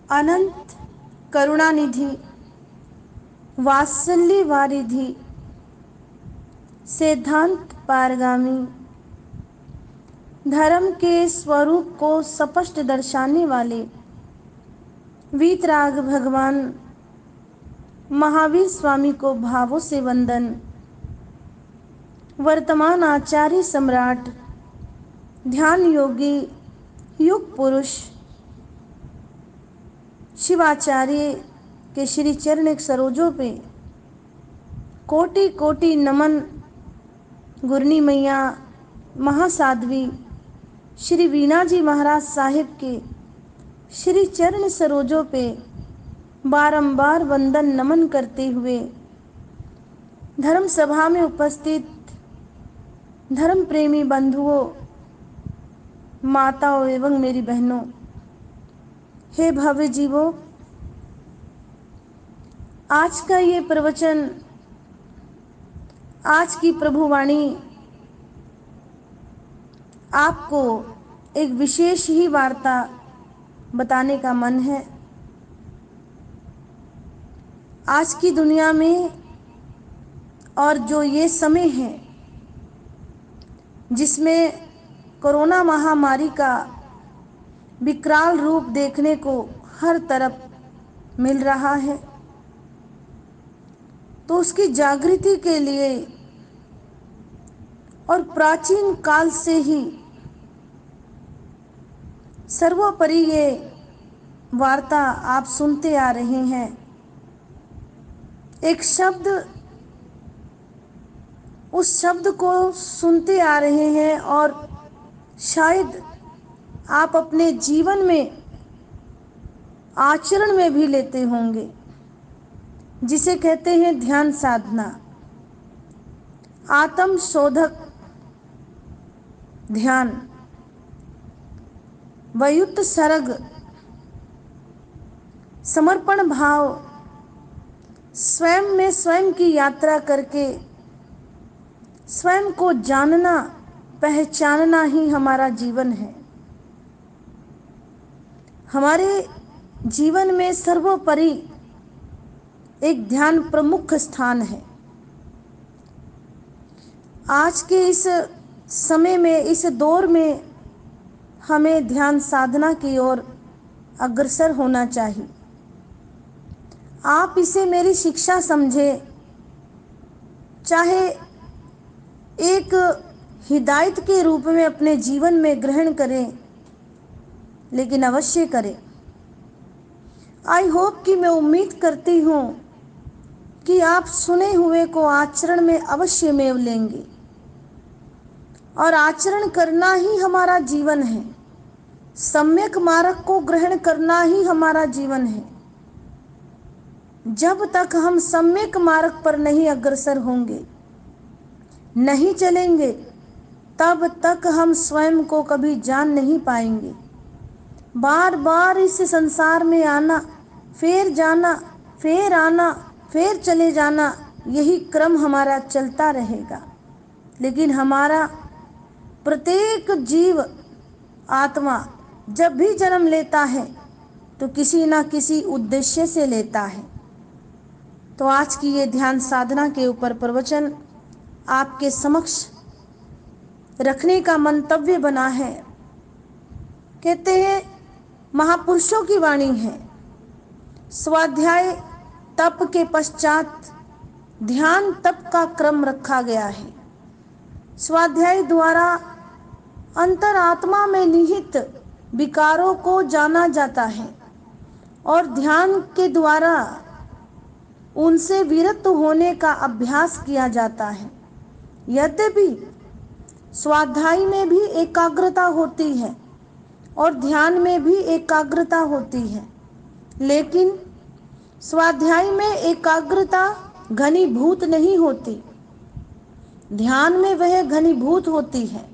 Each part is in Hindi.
अनंत करुणानिधि, वात्सल्य वारिधि, सिद्धांत पारगामी, धर्म के स्वरूप को स्पष्ट दर्शाने वाले वीतराग भगवान महावीर स्वामी को भावों से वंदन। वर्तमान आचार्य सम्राट, ध्यान योगी, युग पुरुष शिवाचार्य के श्री चरण सरोजों पे कोटि कोटि नमन। गुरनी मैया महासाध्वी श्री वीणा जी महाराज साहिब के श्री चरण सरोजों पे बारंबार वंदन नमन करते हुए धर्म सभा में उपस्थित धर्म प्रेमी बंधुओं, माताओं एवं मेरी बहनों, हे भव्य जीवों, आज का ये प्रवचन, आज की प्रभुवाणी आपको एक विशेष ही वार्ता बताने का मन है। आज की दुनिया में और जो ये समय है जिसमें कोरोना महामारी का विकराल रूप देखने को हर तरफ मिल रहा है, तो उसकी जागृति के लिए और प्राचीन काल से ही सर्वोपरि ये वार्ता आप सुनते आ रहे हैं। एक शब्द, उस शब्द को सुनते आ रहे हैं और शायद आप अपने जीवन में आचरण में भी लेते होंगे, जिसे कहते हैं ध्यान साधना, आत्म शोधक ध्यान, वयुक्त सरग, समर्पण भाव, स्वयं में स्वयं की यात्रा करके स्वयं को जानना पहचानना ही हमारा जीवन है। हमारे जीवन में सर्वोपरि एक ध्यान प्रमुख स्थान है। आज के इस समय में, इस दौर में हमें ध्यान साधना की ओर अग्रसर होना चाहिए। आप इसे मेरी शिक्षा समझे, चाहे एक हिदायत के रूप में अपने जीवन में ग्रहण करें, लेकिन अवश्य करें। आई होप कि मैं उम्मीद करती हूँ कि आप सुने हुए को आचरण में अवश्य में लेंगे, और आचरण करना ही हमारा जीवन है। सम्यक मार्ग को ग्रहण करना ही हमारा जीवन है। जब तक हम सम्यक मार्ग पर नहीं अग्रसर होंगे, नहीं चलेंगे, तब तक हम स्वयं को कभी जान नहीं पाएंगे। बार बार इस संसार में आना, फिर जाना, फिर आना, फिर चले जाना, यही क्रम हमारा चलता रहेगा। लेकिन हमारा प्रत्येक जीव आत्मा जब भी जन्म लेता है तो किसी ना किसी उद्देश्य से लेता है। तो आज की ये ध्यान साधना के ऊपर प्रवचन आपके समक्ष रखने का मंतव्य बना है। कहते हैं महापुरुषों की वाणी है, स्वाध्याय तप के पश्चात ध्यान तप का क्रम रखा गया है। स्वाध्याय द्वारा अंतरात्मा में निहित विकारों को जाना जाता है और ध्यान के द्वारा उनसे विरत होने का अभ्यास किया जाता है। यद्यपि स्वाध्याय में भी एकाग्रता होती है और ध्यान में भी एकाग्रता होती है, लेकिन स्वाध्याय में एकाग्रता घनीभूत नहीं होती, ध्यान में वह घनीभूत होती है।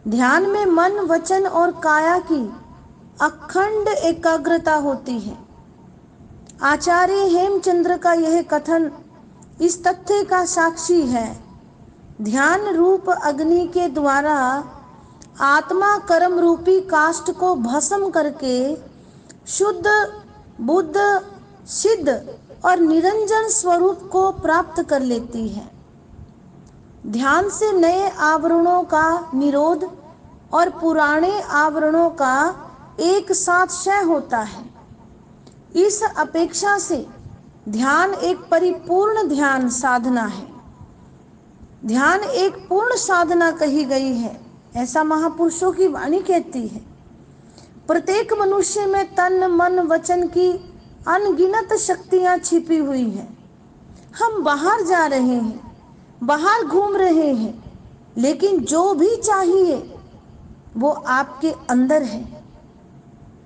ध्यान में मन, वचन और काया की अखंड एकाग्रता होती है। आचार्य हेमचंद्र का यह कथन इस तथ्य का साक्षी है। ध्यान रूप अग्नि के द्वारा आत्मा कर्म रूपी काष्ठ को भस्म करके शुद्ध बुद्ध सिद्ध और निरंजन स्वरूप को प्राप्त कर लेती है। ध्यान से नए आवरणों का निरोध और पुराने आवरणों का एक साथ क्षय होता है। इस अपेक्षा से ध्यान एक परिपूर्ण ध्यान साधना है। ध्यान एक पूर्ण साधना कही गई है, ऐसा महापुरुषों की वाणी कहती है। प्रत्येक मनुष्य में तन मन वचन की अनगिनत शक्तियां छिपी हुई हैं। हम बाहर जा रहे हैं, बाहर घूम रहे हैं, लेकिन जो भी चाहिए वो आपके अंदर है।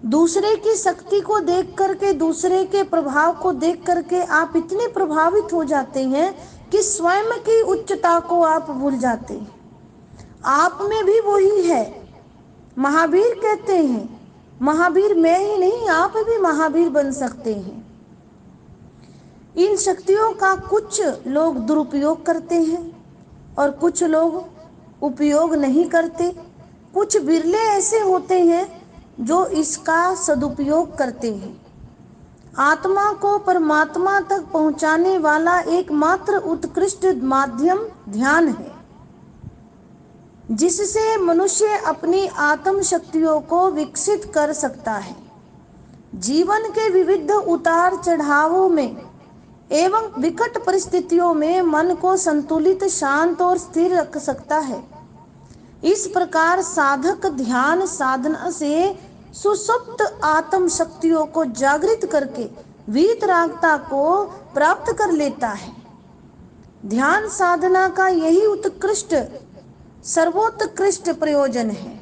दूसरे की शक्ति को देख करके, दूसरे के प्रभाव को देख करके आप इतने प्रभावित हो जाते हैं कि स्वयं की उच्चता को आप भूल जाते हैं। आप में भी वही है। महावीर कहते हैं, महावीर मैं ही नहीं, आप भी महावीर बन सकते हैं। इन शक्तियों का कुछ लोग दुरुपयोग करते हैं और कुछ लोग उपयोग नहीं करते। कुछ बिरले ऐसे होते हैं जो इसका सदुपयोग करते हैं। आत्मा को परमात्मा तक पहुंचाने वाला एकमात्र उत्कृष्ट माध्यम ध्यान है, जिससे मनुष्य अपनी आत्म शक्तियों को विकसित कर सकता है। जीवन के विविध उतार चढ़ावों में एवं विकट परिस्थितियों में मन को संतुलित, शांत और स्थिर रख सकता है। इस प्रकार साधक ध्यान साधना से सुसुप्त आत्म शक्तियों को जागृत करके वीतरागता को प्राप्त कर लेता है। ध्यान साधना का यही उत्कृष्ट सर्वोत्कृष्ट प्रयोजन है।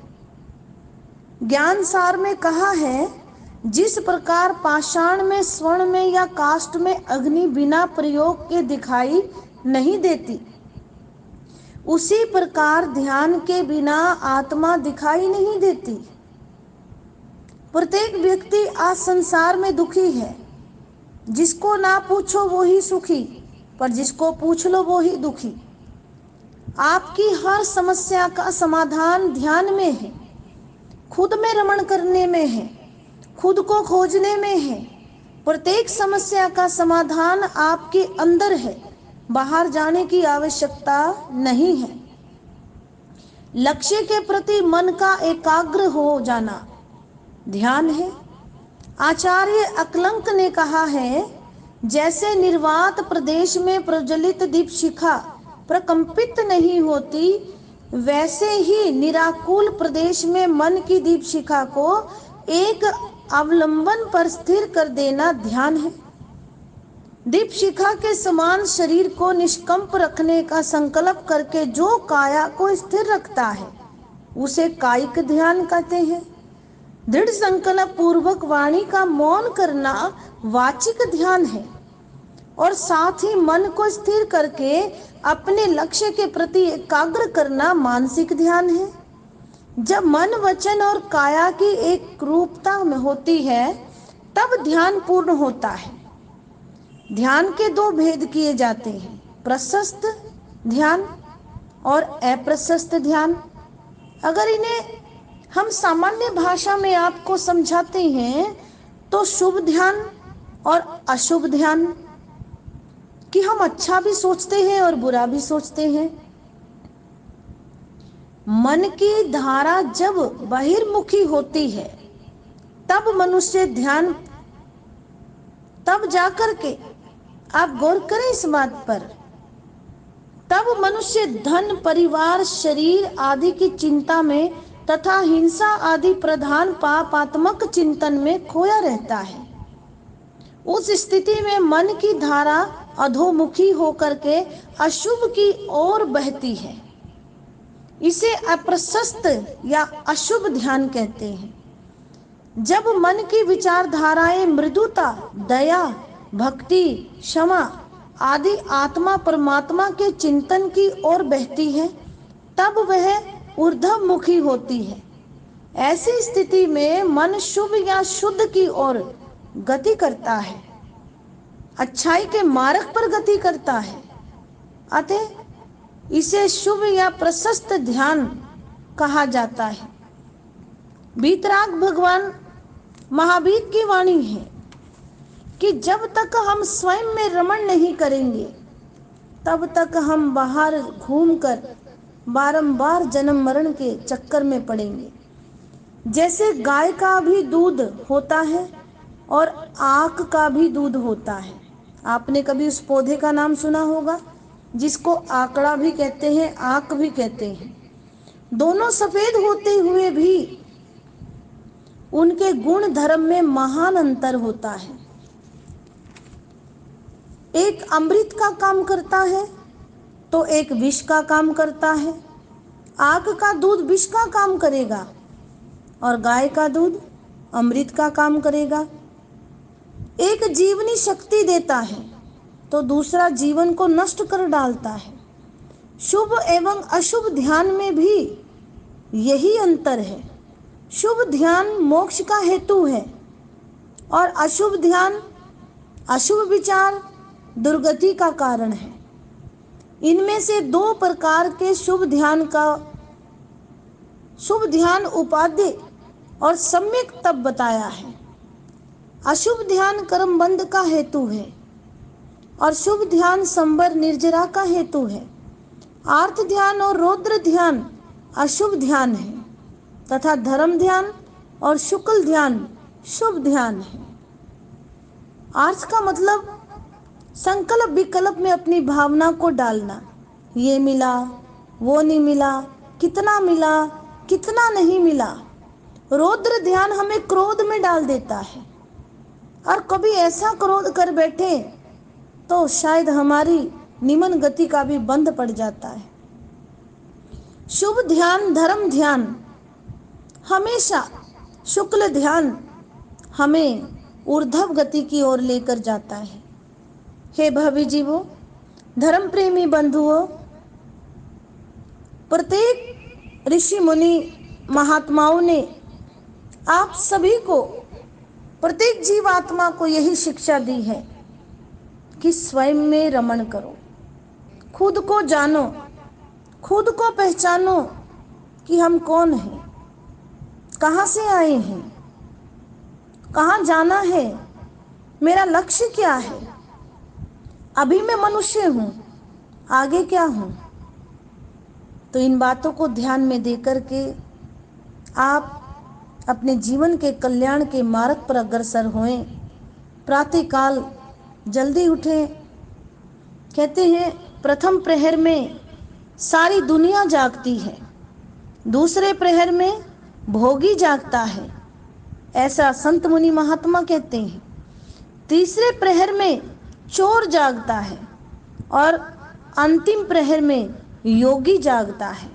ज्ञान सार में कहा है, जिस प्रकार पाषाण में, स्वर्ण में या काष्ठ में अग्नि बिना प्रयोग के दिखाई नहीं देती, उसी प्रकार ध्यान के बिना आत्मा दिखाई नहीं देती। प्रत्येक व्यक्ति आज संसार में दुखी है। जिसको ना पूछो वो ही सुखी, पर जिसको पूछ लो वो ही दुखी। आपकी हर समस्या का समाधान ध्यान में है, खुद में रमण करने में है, खुद को खोजने में है। प्रत्येक समस्या का समाधान आपके अंदर है, बाहर जाने की आवश्यकता नहीं है। लक्ष्य के प्रति मन का एकाग्र हो जाना ध्यान है। आचार्य अकलंक ने कहा है, जैसे निर्वात प्रदेश में प्रज्वलित दीप शिखा प्रकंपित नहीं होती, वैसे ही निराकुल प्रदेश में मन की दीप शिखा को एक अवलंबन पर स्थिर कर देना ध्यान है। दीप शिखा के समान शरीर को निष्कंप रखने का संकल्प करके जो काया को स्थिर रखता है, उसे कायिक ध्यान कहते हैं। दृढ़ संकल्प पूर्वक वाणी का मौन करना वाचिक ध्यान है, और साथ ही मन को स्थिर करके अपने लक्ष्य के प्रति एकाग्र करना मानसिक ध्यान है। जब मन, वचन और काया की एक रूपता में होती है, तब ध्यान पूर्ण होता है। ध्यान के दो भेद किए जाते हैं, प्रशस्त ध्यान और अप्रशस्त ध्यान। अगर इन्हें हम सामान्य भाषा में आपको समझाते हैं तो शुभ ध्यान और अशुभ ध्यान, कि हम अच्छा भी सोचते हैं और बुरा भी सोचते हैं। मन की धारा जब बहिर्मुखी होती है, तब मनुष्य ध्यान, तब जाकर के आप गौर करें इस बात पर, तब मनुष्य धन, परिवार, शरीर आदि की चिंता में तथा हिंसा आदि प्रधान पापात्मक चिंतन में खोया रहता है। उस स्थिति में मन की धारा अधोमुखी होकर के अशुभ की ओर बहती है। इसे अप्रशस्त या अशुभ ध्यान कहते हैं। जब मन की विचारधाराएं मृदुता, दया, भक्ति, क्षमा आदि आत्मा परमात्मा के चिंतन की ओर बहती है, तब वह ऊर्ध्वमुखी होती है। ऐसी स्थिति में मन शुभ या शुद्ध की ओर गति करता है, अच्छाई के मार्ग पर गति करता है। अतः इसे शुभ या प्रशस्त ध्यान कहा जाता है। वीतराग भगवान महावीर की वाणी है, कि जब तक हम स्वयं में रमण नहीं करेंगे तब तक हम बाहर घूमकर बारंबार जन्म मरण के चक्कर में पड़ेंगे। जैसे गाय का भी दूध होता है और आक का भी दूध होता है। आपने कभी उस पौधे का नाम सुना होगा जिसको आकड़ा भी कहते हैं, आक भी कहते हैं। दोनों सफेद होते हुए भी उनके गुण धर्म में महान अंतर होता है। एक अमृत का काम करता है तो एक विष का काम करता है। आग का दूध विष का काम करेगा और गाय का दूध अमृत का काम करेगा। एक जीवनी शक्ति देता है तो दूसरा जीवन को नष्ट कर डालता है। शुभ एवं अशुभ ध्यान में भी यही अंतर है। शुभ ध्यान मोक्ष का हेतु है और अशुभ ध्यान, अशुभ विचार दुर्गति का कारण है। इनमें से दो प्रकार के शुभ ध्यान उपाध्य और सम्यक तब बताया है। अशुभ ध्यान कर्म बंध का हेतु है और शुभ ध्यान संबर निर्जरा का हेतु है। आर्त ध्यान और रौद्र ध्यान अशुभ ध्यान है तथा धर्म ध्यान और शुक्ल ध्यान शुभ ध्यान है। आर्त का मतलब संकल्प विकल्प में अपनी भावना को डालना। ये मिला, वो नहीं मिला, कितना मिला, कितना नहीं मिला। रौद्र ध्यान हमें क्रोध में डाल देता है और कभी ऐसा क्रोध कर बैठे तो शायद हमारी निमन गति का भी बंध पड़ जाता है। शुभ ध्यान धर्म ध्यान हमेशा, शुक्ल ध्यान हमें ऊर्ध्व गति की ओर लेकर जाता है। हे भावी जीवों, धर्म प्रेमी बंधुओं, प्रत्येक ऋषि मुनि महात्माओं ने आप सभी को, प्रत्येक जीवात्मा को यही शिक्षा दी है कि स्वयं में रमण करो, खुद को जानो, खुद को पहचानो कि हम कौन हैं, कहाँ से आए हैं, कहाँ जाना है, मेरा लक्ष्य क्या है। अभी मैं मनुष्य हूँ, आगे क्या हूँ। तो इन बातों को ध्यान में देकर के आप अपने जीवन के कल्याण के मार्ग पर अग्रसर होएं। प्रातःकाल जल्दी उठें। कहते हैं प्रथम प्रहर में सारी दुनिया जागती है, दूसरे प्रहर में भोगी जागता है, ऐसा संत मुनि महात्मा कहते हैं। तीसरे प्रहर में चोर जागता है और अंतिम प्रहर में योगी जागता है।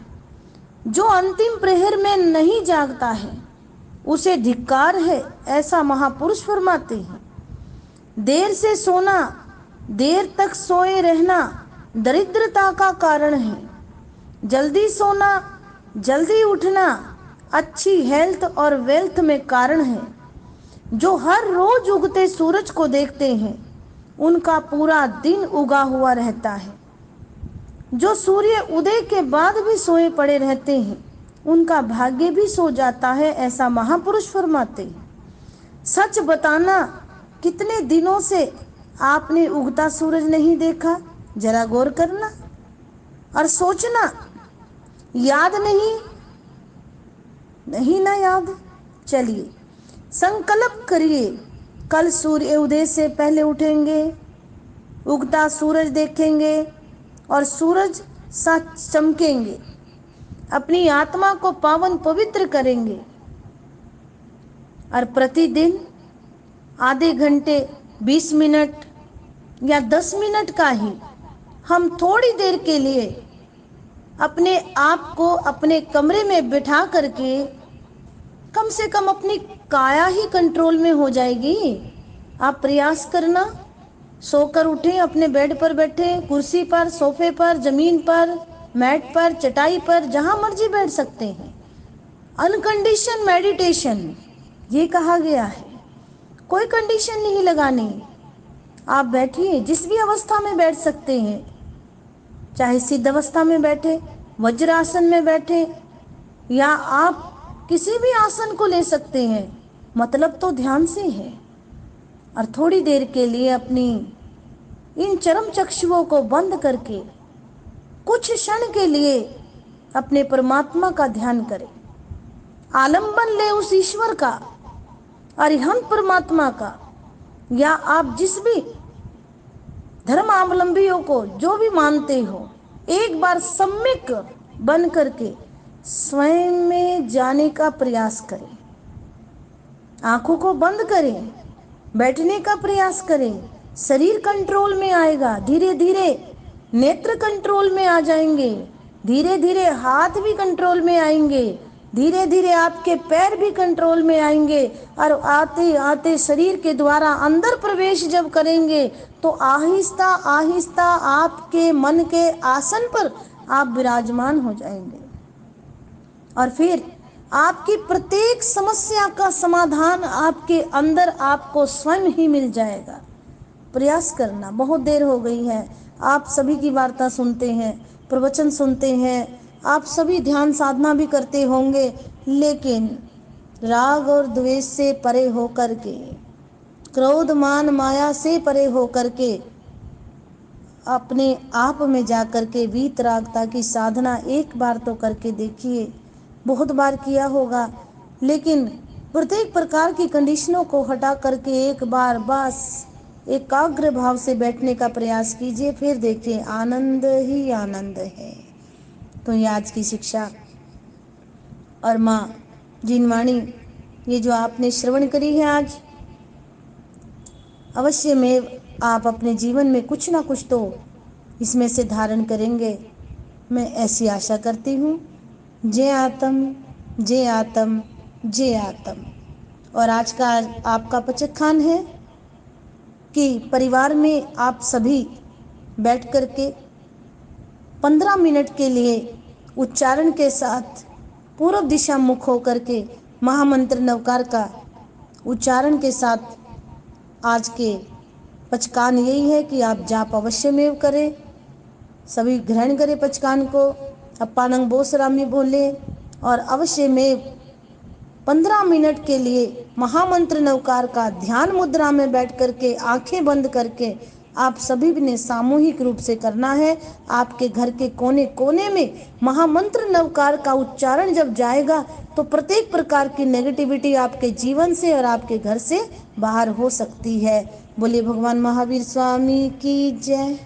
जो अंतिम प्रहर में नहीं जागता है उसे धिक्कार है, ऐसा महापुरुष फरमाते हैं। देर से सोना, देर तक सोए रहना दरिद्रता का कारण है। जल्दी सोना, जल्दी उठना अच्छी हेल्थ और वेल्थ में कारण है। जो हर रोज उगते सूरज को देखते हैं उनका पूरा दिन उगा हुआ रहता है। जो सूर्य उदय के बाद भी सोए पड़े रहते हैं उनका भाग्य भी सो जाता है, ऐसा महापुरुष फरमाते हैं। सच बताना, कितने दिनों से आपने उगता सूरज नहीं देखा, जरा गौर करना और सोचना। याद नहीं ना याद। चलिए संकल्प करिए, कल सूर्य उदय से पहले उठेंगे, उगता सूरज देखेंगे और सूरज सा चमकेंगे, अपनी आत्मा को पावन पवित्र करेंगे और प्रतिदिन आधे घंटे, 20 मिनट या 10 मिनट का ही हम थोड़ी देर के लिए अपने आप को अपने कमरे में बिठा करके कम से कम अपनी काया ही कंट्रोल में हो जाएगी। आप प्रयास करना, सोकर उठें, अपने बेड पर बैठे, कुर्सी पर, सोफे पर, जमीन पर, मैट पर, चटाई पर, जहां मर्जी बैठ सकते हैं। अनकंडीशन मेडिटेशन ये कहा गया है, कोई कंडीशन नहीं लगानी। आप बैठिए, जिस भी अवस्था में बैठ सकते हैं, चाहे सिद्ध अवस्था में बैठे, वज्रासन में बैठे या आप किसी भी आसन को ले सकते हैं, मतलब तो ध्यान से है। और थोड़ी देर के लिए अपनी इन चरम चक्षुओं को बंद करके कुछ क्षण के लिए अपने परमात्मा का ध्यान करें। आलंबन ले उस ईश्वर का, अरिहंत परमात्मा का, या आप जिस भी धर्मावलंबियों को जो भी मानते हो, एक बार सम्यक बन करके स्वयं में जाने का प्रयास करें। आंखों को बंद करें, बैठने का प्रयास करें। शरीर कंट्रोल में आएगा, धीरे धीरे नेत्र कंट्रोल में आ जाएंगे, धीरे धीरे हाथ भी कंट्रोल में आएंगे, धीरे धीरे आपके पैर भी कंट्रोल में आएंगे। और आते आते शरीर के द्वारा अंदर प्रवेश जब करेंगे तो आहिस्ता आहिस्ता आपके मन के आसन पर आप विराजमान हो जाएंगे। और फिर आपकी प्रत्येक समस्या का समाधान आपके अंदर आपको स्वयं ही मिल जाएगा। प्रयास करना। बहुत देर हो गई है, आप सभी की वार्ता सुनते हैं, प्रवचन सुनते हैं, आप सभी ध्यान साधना भी करते होंगे, लेकिन राग और द्वेष से परे होकर के, क्रोध मान माया से परे होकर के अपने आप में जाकर के वीतरागता की साधना एक बार तो करके देखिए। बहुत बार किया होगा, लेकिन प्रत्येक प्रकार की कंडीशनों को हटा करके एक बार बस एकाग्र भाव से बैठने का प्रयास कीजिए, फिर देखिए आनंद ही आनंद है। तो ये आज की शिक्षा और माँ जिनवाणी ये जो आपने श्रवण करी है आज, अवश्य में आप अपने जीवन में कुछ ना कुछ तो इसमें से धारण करेंगे, मैं ऐसी आशा करती हूँ। जय आत्म, जय आत्म, जय आत्म। और आज का आपका पचखान है कि परिवार में आप सभी बैठ कर के 15 मिनट के लिए उच्चारण के साथ पूर्व दिशा मुख होकर के महामंत्र नवकार का उच्चारण के साथ आज के पचकान यही है कि आप जाप अवश्य में करें, सभी ग्रहण करें पचकान को, अप्पानंग बोसरामी बोले और अवश्य में 15 मिनट के लिए महामंत्र नवकार का ध्यान मुद्रा में बैठ करके आंखें बंद करके आप सभी ने सामूहिक रूप से करना है। आपके घर के कोने कोने में महामंत्र नवकार का उच्चारण जब जाएगा तो प्रत्येक प्रकार की नेगेटिविटी आपके जीवन से और आपके घर से बाहर हो सकती है। बोलिए भगवान महावीर स्वामी की जय।